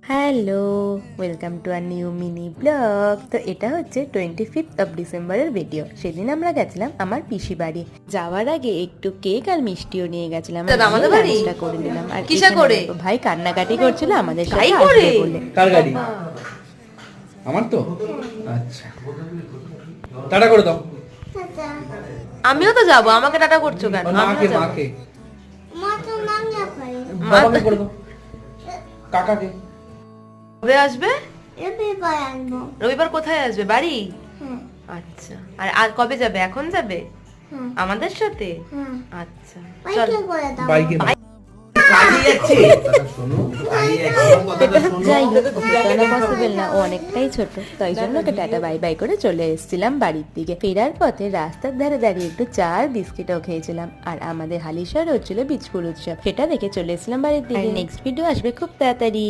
Hello, welcome to our new mini blog. তো এটা হচ্ছে 25th ডিসেম্বরের ভিডিও। সেদিন আমরা গেছিলাম আমার পিসি বাড়ি। যাওয়ার আগে একটু কেক আর মিষ্টিও নিয়ে গেছিলাম। আমাদের বাড়ি লাঞ্চটা করে নিলাম। আর কিসা করে? ভাই কান্নাকাটি করছিল আমাদের সাথে তাই আসবে করে? বলে। কার গাড়ি? আমার তো? আচ্ছা, টাটা করে দাও। আমিও তো যাবো, আমাকে টাটা করছো কেন? আমিও মাকে যাবো। মাকে বাবাকে করে দাও। কাকাকে। কবে আসবে? রবিবার কোথায় আসবে? বাড়ি? আচ্ছা। আর আর কবে যাবে? এখন যাবে আমাদের সাথে? আচ্ছা চল। বাইকে যাই হোক, ওকে পসিবল না, ও অনেকটাই ছোট, তাই জন্য ওকে টাটা বাই বাই করে চলে এসেছিলাম বাড়ির দিকে। ফেরার পথে রাস্তার ধারে দাঁড়িয়ে একটু চা আর বিস্কিটও খেয়েছিলাম। আর আমাদের হালিশহরে হচ্ছিল বীজপুর উৎসব, সেটা দেখে চলে এসেছিলাম বাড়ির দিকে। নেক্সট ভিডিও আসবে খুব তাড়াতাড়ি।